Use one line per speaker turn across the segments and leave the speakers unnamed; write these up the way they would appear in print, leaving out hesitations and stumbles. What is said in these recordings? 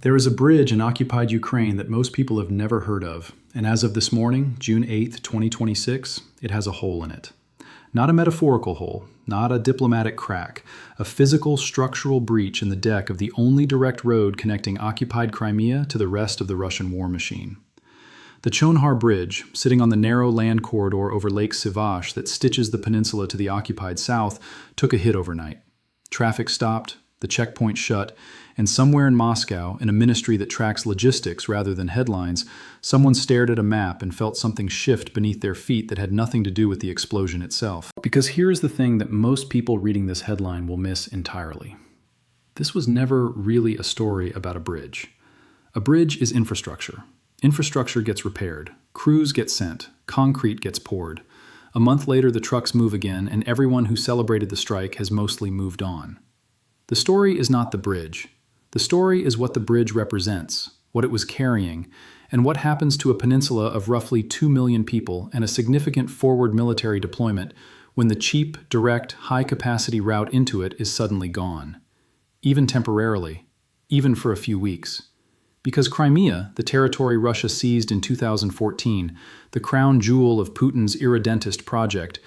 There is a bridge in occupied Ukraine that most people have never heard of, and as of this morning, June 8th, 2026, it has a hole in it. Not a metaphorical hole, not a diplomatic crack, a physical structural breach in the deck of the only direct road connecting occupied Crimea to the rest of the Russian war machine. The Chonhar Bridge, sitting on the narrow land corridor over Lake Sivash that stitches the peninsula to the occupied south, took a hit overnight. Traffic stopped, the checkpoint shut, and somewhere in Moscow, in a ministry that tracks logistics rather than headlines, someone stared at a map and felt something shift beneath their feet that had nothing to do with the explosion itself. Because here's the thing that most people reading this headline will miss entirely. This was never really a story about a bridge. A bridge is infrastructure. Infrastructure gets repaired, crews get sent, concrete gets poured. A month later, the trucks move again, and everyone who celebrated the strike has mostly moved on. The story is not the bridge. The story is what the bridge represents, what it was carrying, and what happens to a peninsula of roughly 2 million people and a significant forward military deployment when the cheap, direct, high-capacity route into it is suddenly gone. Even temporarily, even for a few weeks. Because Crimea, the territory Russia seized in 2014, the crown jewel of Putin's irredentist project,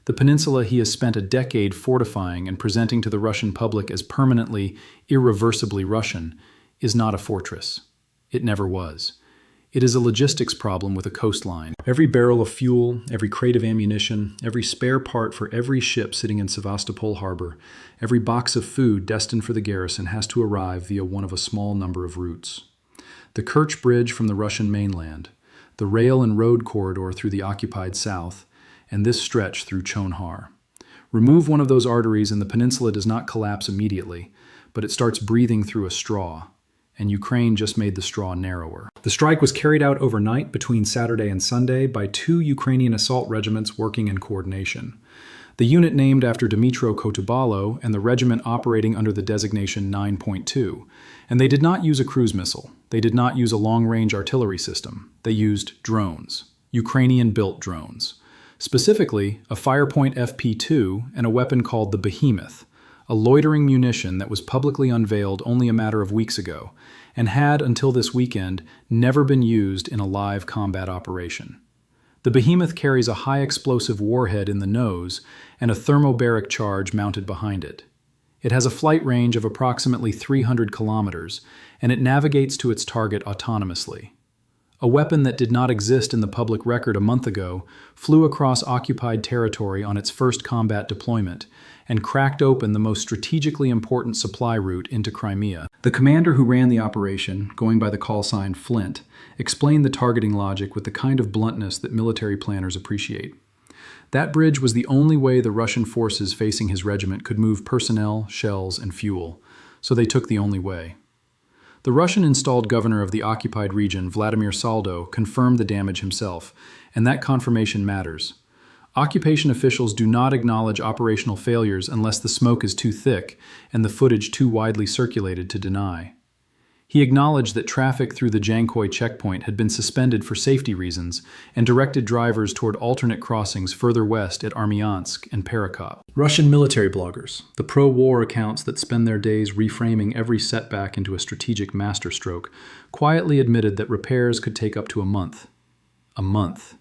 the peninsula he has spent a decade fortifying and presenting to the Russian public as permanently, irreversibly Russian, is not a fortress. It never was. It is a logistics problem with a coastline. Every barrel of fuel, every crate of ammunition, every spare part for every ship sitting in Sevastopol harbor, every box of food destined for the garrison has to arrive via one of a small number of routes. The Kerch Bridge from the Russian mainland, the rail and road corridor through the occupied south, and this stretch through Chonhar. Remove one of those arteries and the peninsula does not collapse immediately, but it starts breathing through a straw, and Ukraine just made the straw narrower. The strike was carried out overnight between Saturday and Sunday by 2 Ukrainian assault regiments working in coordination. The unit named after Dmytro Kotubalo and the regiment operating under the designation 9.2, and they did not use a cruise missile. They did not use a long-range artillery system. They used drones, Ukrainian-built drones. Specifically, a Firepoint FP2 and a weapon called the Behemoth, a loitering munition that was publicly unveiled only a matter of weeks ago, and had, until this weekend, never been used in a live combat operation. The Behemoth carries a high-explosive warhead in the nose and a thermobaric charge mounted behind it. It has a flight range of approximately 300 kilometers, and it navigates to its target autonomously. A weapon that did not exist in the public record a month ago flew across occupied territory on its first combat deployment and cracked open the most strategically important supply route into Crimea. The commander who ran the operation, going by the call sign Flint, explained the targeting logic with the kind of bluntness that military planners appreciate. That bridge was the only way the Russian forces facing his regiment could move personnel, shells, and fuel, so they took the only way. The Russian-installed governor of the occupied region, Vladimir Saldo, confirmed the damage himself, and that confirmation matters. Occupation officials do not acknowledge operational failures unless the smoke is too thick and the footage too widely circulated to deny. He acknowledged that traffic through the Jankoy checkpoint had been suspended for safety reasons and directed drivers toward alternate crossings further west at Armyansk and Perekop. Russian military bloggers, the pro-war accounts that spend their days reframing every setback into a strategic masterstroke, quietly admitted that repairs could take up to a month. A month.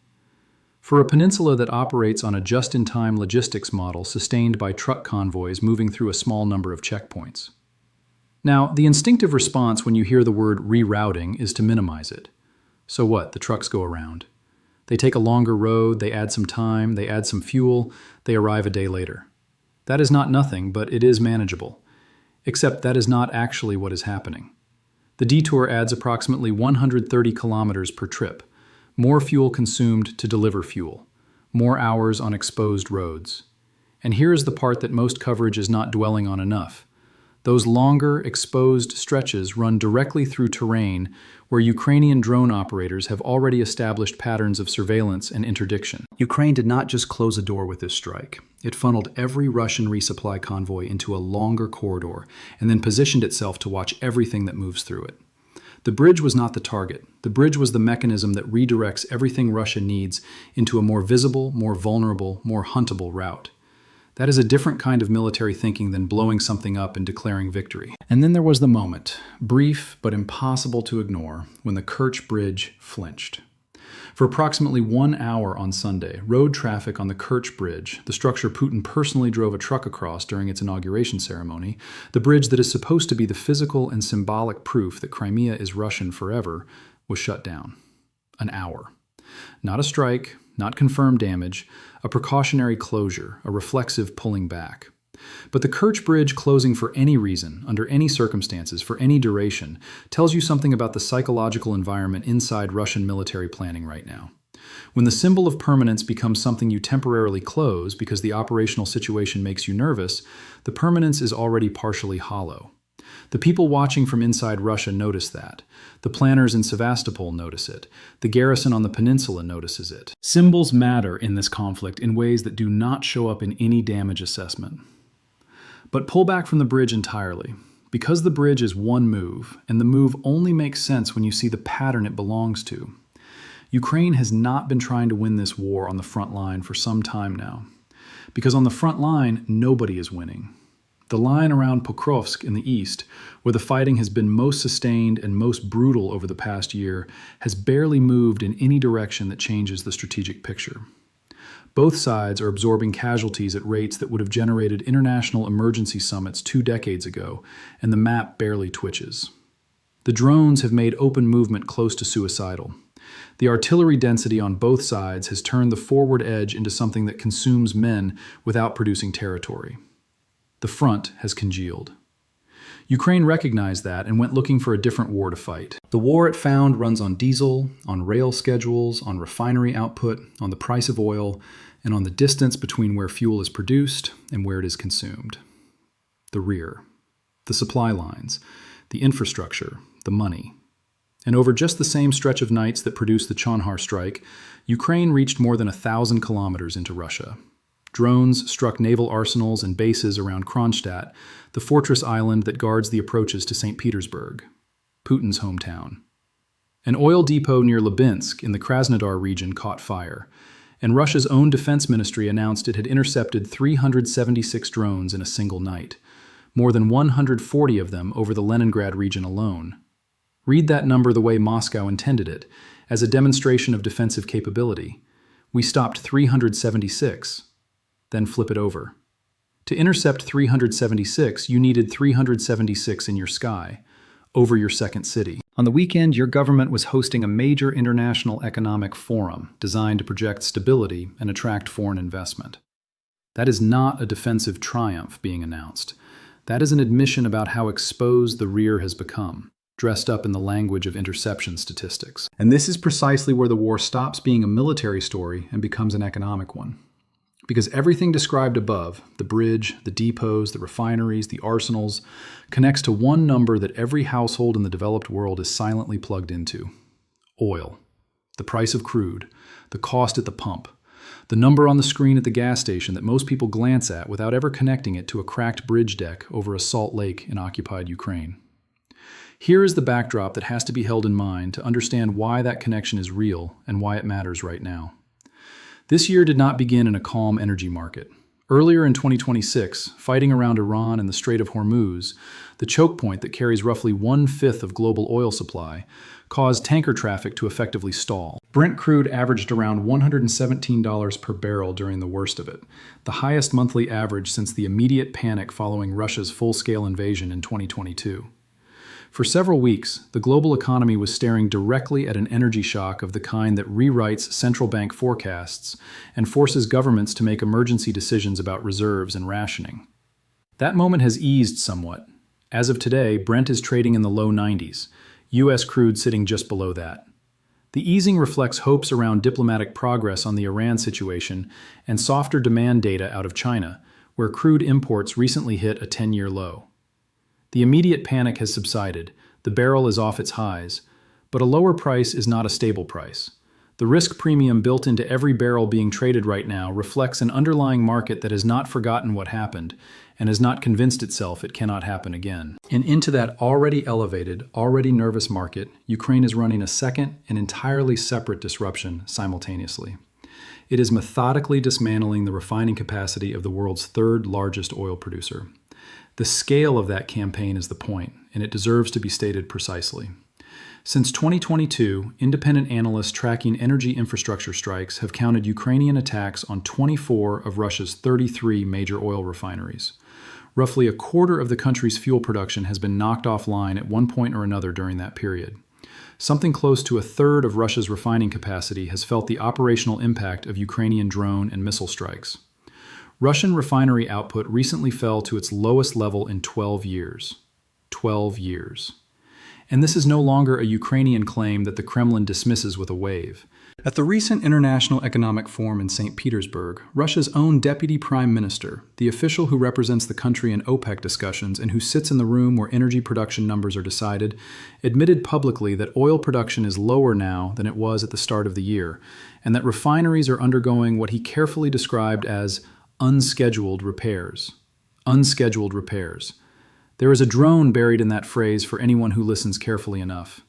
For a peninsula that operates on a just-in-time logistics model sustained by truck convoys moving through a small number of checkpoints. Now, the instinctive response when you hear the word rerouting is to minimize it. So what? The trucks go around. They take a longer road, they add some time, they add some fuel, they arrive a day later. That is not nothing, but it is manageable. Except that is not actually what is happening. The detour adds approximately 130 kilometers per trip, more fuel consumed to deliver fuel, more hours on exposed roads. And here is the part that most coverage is not dwelling on enough. Those longer, exposed stretches run directly through terrain where Ukrainian drone operators have already established patterns of surveillance and interdiction. Ukraine did not just close a door with this strike. It funneled every Russian resupply convoy into a longer corridor and then positioned itself to watch everything that moves through it. The bridge was not the target. The bridge was the mechanism that redirects everything Russia needs into a more visible, more vulnerable, more huntable route. That is a different kind of military thinking than blowing something up and declaring victory. And then there was the moment, brief but impossible to ignore, when the Kerch Bridge flinched. For approximately 1 hour on Sunday, road traffic on the Kerch Bridge, the structure Putin personally drove a truck across during its inauguration ceremony, the bridge that is supposed to be the physical and symbolic proof that Crimea is Russian forever, was shut down. An hour. Not a strike, not confirmed damage, a precautionary closure, a reflexive pulling back. But the Kerch Bridge closing for any reason, under any circumstances, for any duration, tells you something about the psychological environment inside Russian military planning right now. When the symbol of permanence becomes something you temporarily close because the operational situation makes you nervous, the permanence is already partially hollow. The people watching from inside Russia notice that. The planners in Sevastopol notice it. The garrison on the peninsula notices it. Symbols matter in this conflict in ways that do not show up in any damage assessment. But pull back from the bridge entirely. Because the bridge is one move, and the move only makes sense when you see the pattern it belongs to. Ukraine has not been trying to win this war on the front line for some time now. Because on the front line, nobody is winning. The line around Pokrovsk in the east, where the fighting has been most sustained and most brutal over the past year, has barely moved in any direction that changes the strategic picture. Both sides are absorbing casualties at rates that would have generated international emergency summits 2 decades ago, and the map barely twitches. The drones have made open movement close to suicidal. The artillery density on both sides has turned the forward edge into something that consumes men without producing territory. The front has congealed. Ukraine recognized that and went looking for a different war to fight. The war it found runs on diesel, on rail schedules, on refinery output, on the price of oil, and on the distance between where fuel is produced and where it is consumed. The rear, the supply lines, the infrastructure, the money. And over just the same stretch of nights that produced the Chonhar strike, Ukraine reached more than 1,000 kilometers into Russia. Drones struck naval arsenals and bases around Kronstadt, the fortress island that guards the approaches to St. Petersburg, Putin's hometown. An oil depot near Lubinsk in the Krasnodar region caught fire, and Russia's own defense ministry announced it had intercepted 376 drones in a single night, more than 140 of them over the Leningrad region alone. Read that number the way Moscow intended it, as a demonstration of defensive capability. We stopped 376. Then flip it over. To intercept 376, you needed 376 in your sky, over your second city. On the weekend, your government was hosting a major international economic forum designed to project stability and attract foreign investment. That is not a defensive triumph being announced. That is an admission about how exposed the rear has become, dressed up in the language of interception statistics. And this is precisely where the war stops being a military story and becomes an economic one. Because everything described above, the bridge, the depots, the refineries, the arsenals, connects to one number that every household in the developed world is silently plugged into. Oil. The price of crude. The cost at the pump. The number on the screen at the gas station that most people glance at without ever connecting it to a cracked bridge deck over a salt lake in occupied Ukraine. Here is the backdrop that has to be held in mind to understand why that connection is real and why it matters right now. This year did not begin in a calm energy market. Earlier in 2026, fighting around Iran and the Strait of Hormuz, the choke point that carries roughly 1/5 of global oil supply, caused tanker traffic to effectively stall. Brent crude averaged around $117 per barrel during the worst of it, the highest monthly average since the immediate panic following Russia's full-scale invasion in 2022. For several weeks, the global economy was staring directly at an energy shock of the kind that rewrites central bank forecasts and forces governments to make emergency decisions about reserves and rationing. That moment has eased somewhat. As of today, Brent is trading in the low 90s, U.S. crude sitting just below that. The easing reflects hopes around diplomatic progress on the Iran situation and softer demand data out of China, where crude imports recently hit a 10-year low. The immediate panic has subsided, the barrel is off its highs, but a lower price is not a stable price. The risk premium built into every barrel being traded right now reflects an underlying market that has not forgotten what happened and has not convinced itself it cannot happen again. And into that already elevated, already nervous market, Ukraine is running a second and entirely separate disruption simultaneously. It is methodically dismantling the refining capacity of the world's third largest oil producer. The scale of that campaign is the point, and it deserves to be stated precisely. Since 2022, independent analysts tracking energy infrastructure strikes have counted Ukrainian attacks on 24 of Russia's 33 major oil refineries. Roughly a quarter of the country's fuel production has been knocked offline at one point or another during that period. Something close to a third of Russia's refining capacity has felt the operational impact of Ukrainian drone and missile strikes. Russian refinery output recently fell to its lowest level in 12 years. 12 years. And this is no longer a Ukrainian claim that the Kremlin dismisses with a wave. At the recent International Economic Forum in St. Petersburg, Russia's own deputy prime minister, the official who represents the country in OPEC discussions and who sits in the room where energy production numbers are decided, admitted publicly that oil production is lower now than it was at the start of the year, and that refineries are undergoing what he carefully described as unscheduled repairs. Unscheduled repairs. There is a drone buried in that phrase for anyone who listens carefully enough.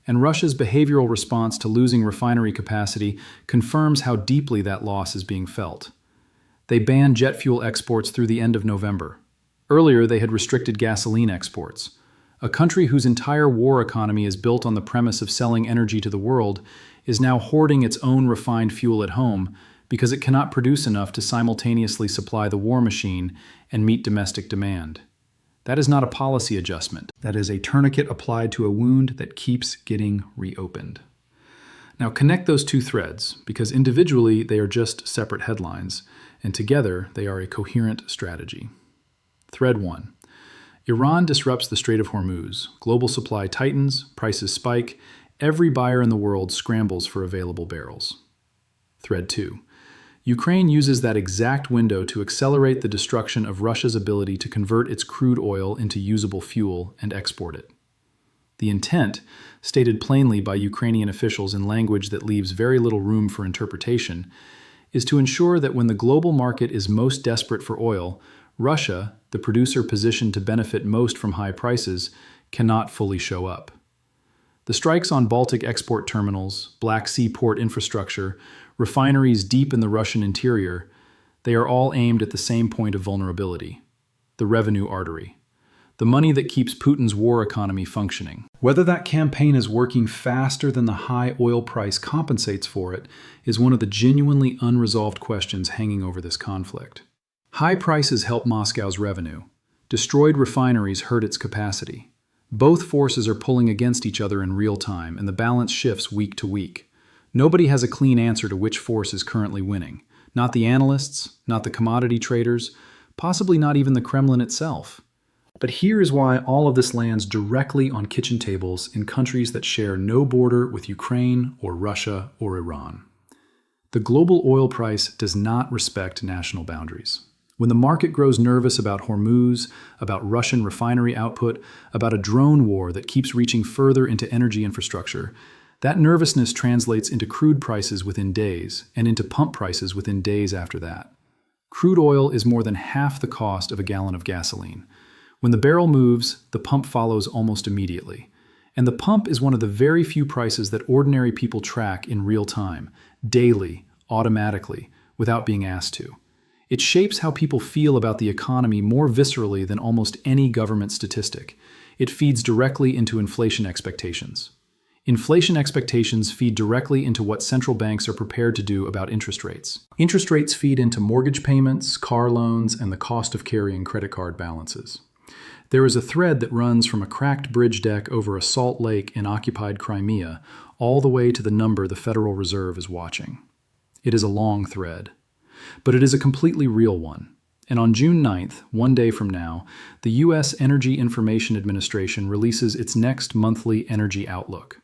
And Russia's behavioral response to losing refinery capacity confirms how deeply that loss is being felt. They banned jet fuel exports through the end of November. Earlier, they had restricted gasoline exports. A country whose entire war economy is built on the premise of selling energy to the world is now hoarding its own refined fuel at home because it cannot produce enough to simultaneously supply the war machine and meet domestic demand. That is not a policy adjustment. That is a tourniquet applied to a wound that keeps getting reopened. Now connect those two threads, because individually they are just separate headlines, and together they are a coherent strategy. Thread 1. Iran disrupts the Strait of Hormuz. Global supply tightens, prices spike, every buyer in the world scrambles for available barrels. Thread 2. Ukraine uses that exact window to accelerate the destruction of Russia's ability to convert its crude oil into usable fuel and export it. The intent, stated plainly by Ukrainian officials in language that leaves very little room for interpretation, is to ensure that when the global market is most desperate for oil, Russia, the producer positioned to benefit most from high prices, cannot fully show up. The strikes on Baltic export terminals, Black Sea port infrastructure, refineries deep in the Russian interior, they are all aimed at the same point of vulnerability: the revenue artery, the money that keeps Putin's war economy functioning. Whether that campaign is working faster than the high oil price compensates for it is one of the genuinely unresolved questions hanging over this conflict. High prices help Moscow's revenue. Destroyed refineries hurt its capacity. Both forces are pulling against each other in real time, and the balance shifts week to week. Nobody has a clean answer to which force is currently winning. Not the analysts, not the commodity traders, possibly not even the Kremlin itself. But here is why all of this lands directly on kitchen tables in countries that share no border with Ukraine or Russia or Iran. The global oil price does not respect national boundaries. When the market grows nervous about Hormuz, about Russian refinery output, about a drone war that keeps reaching further into energy infrastructure, that nervousness translates into crude prices within days and into pump prices within days after that. Crude oil is more than half the cost of a gallon of gasoline. When the barrel moves, the pump follows almost immediately. And the pump is one of the very few prices that ordinary people track in real time, daily, automatically, without being asked to. It shapes how people feel about the economy more viscerally than almost any government statistic. It feeds directly into inflation expectations. Inflation expectations feed directly into what central banks are prepared to do about interest rates. Interest rates feed into mortgage payments, car loans, and the cost of carrying credit card balances. There is a thread that runs from a cracked bridge deck over a salt lake in occupied Crimea all the way to the number the Federal Reserve is watching. It is a long thread. But it is a completely real one. And on June 9th, one day from now, the U.S. Energy Information Administration releases its next monthly energy outlook.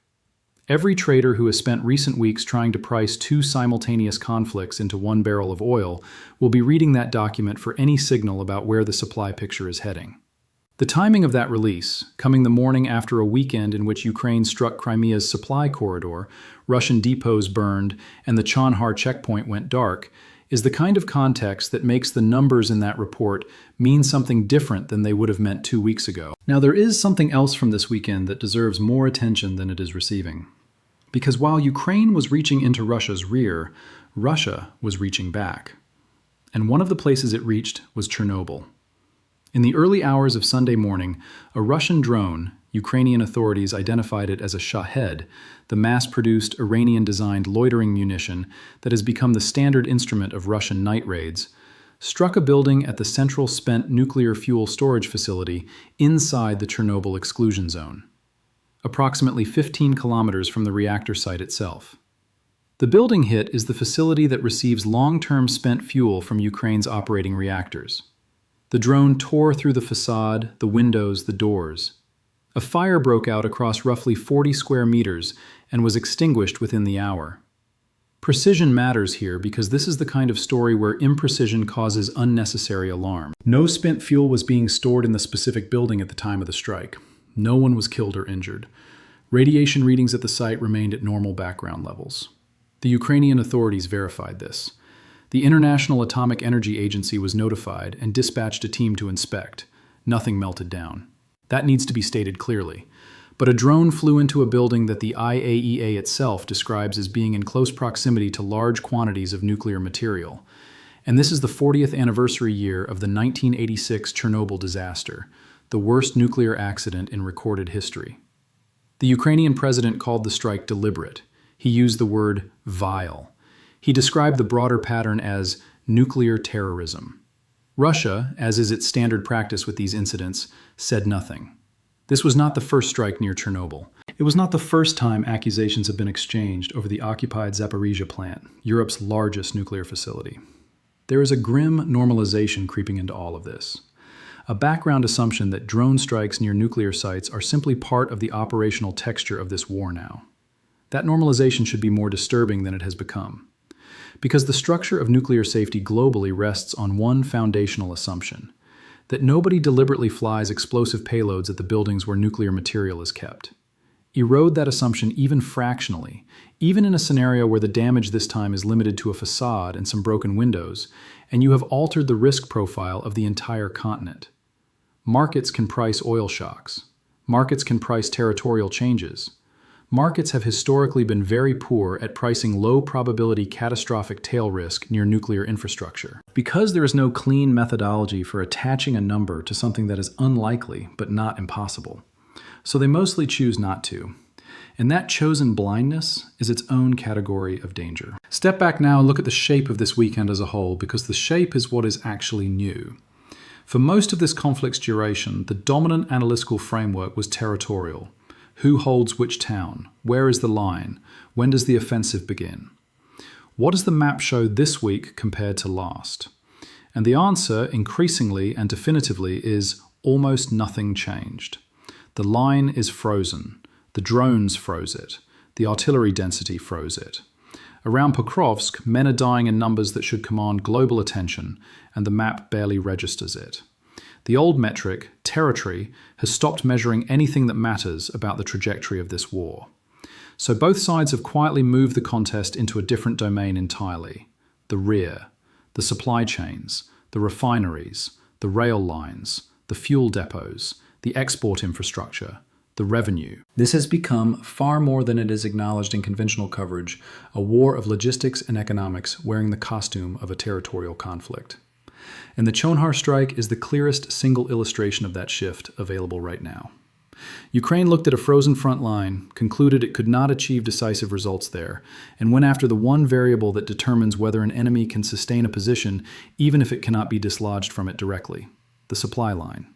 Every trader who has spent recent weeks trying to price two simultaneous conflicts into one barrel of oil will be reading that document for any signal about where the supply picture is heading. The timing of that release, coming the morning after a weekend in which Ukraine struck Crimea's supply corridor, Russian depots burned, and the Chonhar checkpoint went dark, is the kind of context that makes the numbers in that report mean something different than they would have meant 2 weeks ago. Now, there is something else from this weekend that deserves more attention than it is receiving. Because while Ukraine was reaching into Russia's rear, Russia was reaching back. And one of the places it reached was Chernobyl. In the early hours of Sunday morning, a Russian drone, Ukrainian authorities identified it as a Shahed, the mass-produced Iranian-designed loitering munition that has become the standard instrument of Russian night raids, struck a building at the Central Spent Nuclear Fuel Storage Facility inside the Chernobyl exclusion zone, approximately 15 kilometers from the reactor site itself. The building hit is the facility that receives long-term spent fuel from Ukraine's operating reactors. The drone tore through the facade, the windows, the doors. A fire broke out across roughly 40 square meters and was extinguished within the hour. Precision matters here because this is the kind of story where imprecision causes unnecessary alarm. No spent fuel was being stored in the specific building at the time of the strike. No one was killed or injured. Radiation readings at the site remained at normal background levels. The Ukrainian authorities verified this. The International Atomic Energy Agency was notified and dispatched a team to inspect. Nothing melted down. That needs to be stated clearly. But a drone flew into a building that the IAEA itself describes as being in close proximity to large quantities of nuclear material. And this is the 40th anniversary year of the 1986 Chernobyl disaster, the worst nuclear accident in recorded history. The Ukrainian president called the strike deliberate. He used the word vile. He described the broader pattern as nuclear terrorism. Russia, as is its standard practice with these incidents, said nothing. This was not the first strike near Chernobyl. It was not the first time accusations have been exchanged over the occupied Zaporizhzhia plant, Europe's largest nuclear facility. There is a grim normalization creeping into all of this. A background assumption that drone strikes near nuclear sites are simply part of the operational texture of this war now. That normalization should be more disturbing than it has become. Because the structure of nuclear safety globally rests on one foundational assumption: that nobody deliberately flies explosive payloads at the buildings where nuclear material is kept. Erode that assumption even fractionally, even in a scenario where the damage this time is limited to a facade and some broken windows, and you have altered the risk profile of the entire continent. Markets can price oil shocks. Markets can price territorial changes. Markets have historically been very poor at pricing low-probability catastrophic tail risk near nuclear infrastructure. Because there is no clean methodology for attaching a number to something that is unlikely but not impossible. So they mostly choose not to. And that chosen blindness is its own category of danger. Step back now and look at the shape of this weekend as a whole, because the shape is what is actually new. For most of this conflict's duration, the dominant analytical framework was territorial. Who holds which town? Where is the line? When does the offensive begin? What does the map show this week compared to last? And the answer, increasingly and definitively, is almost nothing changed. The line is frozen. The drones froze it. The artillery density froze it. Around Pokrovsk, men are dying in numbers that should command global attention, and the map barely registers it. The old metric, territory, has stopped measuring anything that matters about the trajectory of this war. So both sides have quietly moved the contest into a different domain entirely. The rear, the supply chains, the refineries, the rail lines, the fuel depots, the export infrastructure, the revenue. This has become, far more than it is acknowledged in conventional coverage, a war of logistics and economics wearing the costume of a territorial conflict. And the Chonhar strike is the clearest single illustration of that shift available right now. Ukraine looked at a frozen front line, concluded it could not achieve decisive results there, and went after the one variable that determines whether an enemy can sustain a position even if it cannot be dislodged from it directly: the supply line.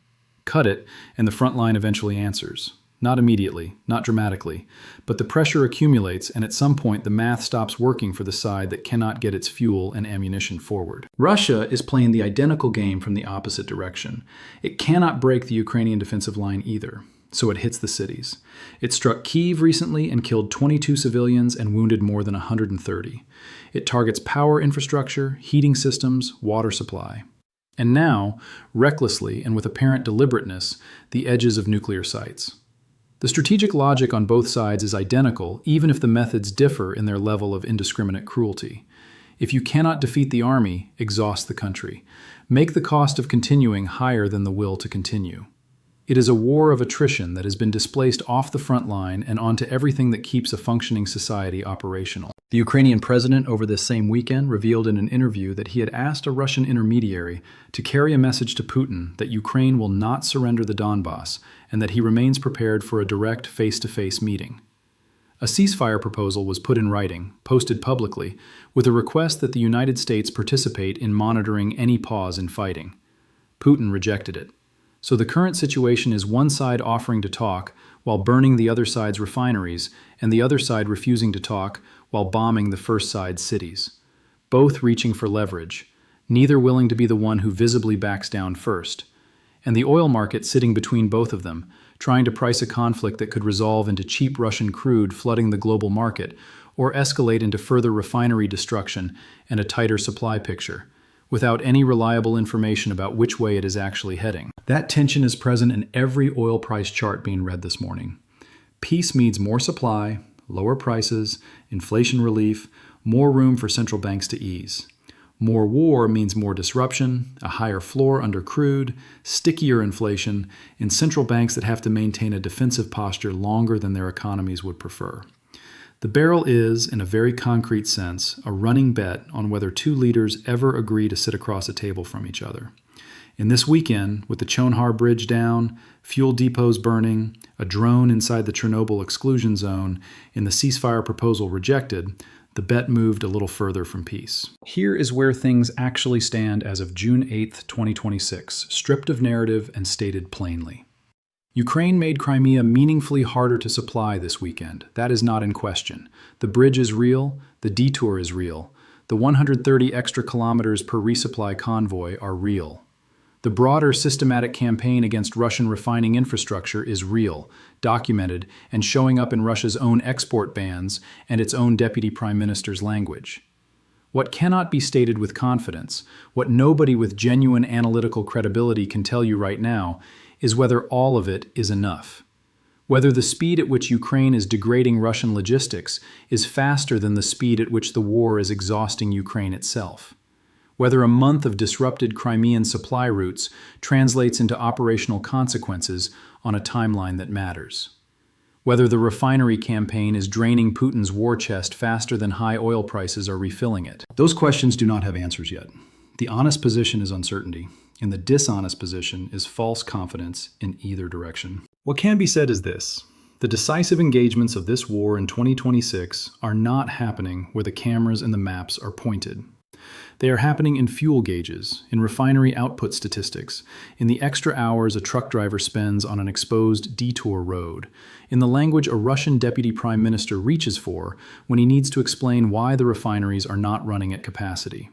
Cut it, and the front line eventually answers. Not immediately, not dramatically, but the pressure accumulates, and at some point the math stops working for the side that cannot get its fuel and ammunition forward. Russia is playing the identical game from the opposite direction. It cannot break the Ukrainian defensive line either, so it hits the cities. It struck Kyiv recently and killed 22 civilians and wounded more than 130. It targets power infrastructure, heating systems, water supply. And now, recklessly and with apparent deliberateness, the edges of nuclear sites. The strategic logic on both sides is identical, even if the methods differ in their level of indiscriminate cruelty. If you cannot defeat the army, exhaust the country. Make the cost of continuing higher than the will to continue. It is a war of attrition that has been displaced off the front line and onto everything that keeps a functioning society operational. The Ukrainian president over this same weekend revealed in an interview that he had asked a Russian intermediary to carry a message to Putin that Ukraine will not surrender the Donbass and that he remains prepared for a direct face-to-face meeting. A ceasefire proposal was put in writing, posted publicly, with a request that the United States participate in monitoring any pause in fighting. Putin rejected it. So the current situation is one side offering to talk while burning the other side's refineries, and the other side refusing to talk while bombing the first side's cities. Both reaching for leverage, neither willing to be the one who visibly backs down first. And the oil market sitting between both of them, trying to price a conflict that could resolve into cheap Russian crude flooding the global market, or escalate into further refinery destruction and a tighter supply picture, without any reliable information about which way it is actually heading. That tension is present in every oil price chart being read this morning. Peace means more supply, lower prices, inflation relief, more room for central banks to ease. More war means more disruption, a higher floor under crude, stickier inflation, and central banks that have to maintain a defensive posture longer than their economies would prefer. The barrel is, in a very concrete sense, a running bet on whether two leaders ever agree to sit across a table from each other. In this weekend, with the Chonhar Bridge down, fuel depots burning, a drone inside the Chernobyl exclusion zone, and the ceasefire proposal rejected, the bet moved a little further from peace. Here is where things actually stand as of June 8, 2026, stripped of narrative and stated plainly. Ukraine made Crimea meaningfully harder to supply this weekend. That is not in question. The bridge is real, the detour is real. The 130 extra kilometers per resupply convoy are real. The broader systematic campaign against Russian refining infrastructure is real, documented, and showing up in Russia's own export bans and its own deputy prime minister's language. What cannot be stated with confidence, what nobody with genuine analytical credibility can tell you right now, is whether all of it is enough. Whether the speed at which Ukraine is degrading Russian logistics is faster than the speed at which the war is exhausting Ukraine itself. Whether a month of disrupted Crimean supply routes translates into operational consequences on a timeline that matters. Whether the refinery campaign is draining Putin's war chest faster than high oil prices are refilling it. Those questions do not have answers yet. The honest position is uncertainty, and the dishonest position is false confidence in either direction. What can be said is this: the decisive engagements of this war in 2026 are not happening where the cameras and the maps are pointed. They are happening in fuel gauges, in refinery output statistics, in the extra hours a truck driver spends on an exposed detour road, in the language a Russian deputy prime minister reaches for when he needs to explain why the refineries are not running at capacity.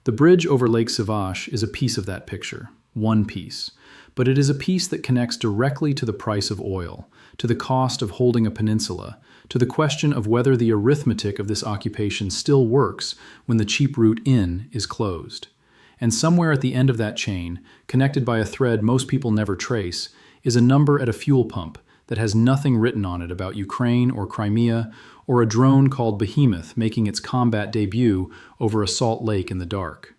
The bridge over Lake Savash is a piece of that picture, one piece, but it is a piece that connects directly to the price of oil, to the cost of holding a peninsula, to the question of whether the arithmetic of this occupation still works when the cheap route in is closed. And somewhere at the end of that chain, connected by a thread most people never trace, is a number at a fuel pump that has nothing written on it about Ukraine or Crimea, or a drone called Behemoth making its combat debut over a salt lake in the dark.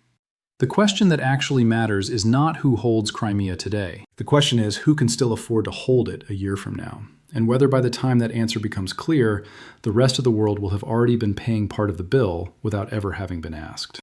The question that actually matters is not who holds Crimea today. The question is who can still afford to hold it a year from now, and whether by the time that answer becomes clear, the rest of the world will have already been paying part of the bill without ever having been asked.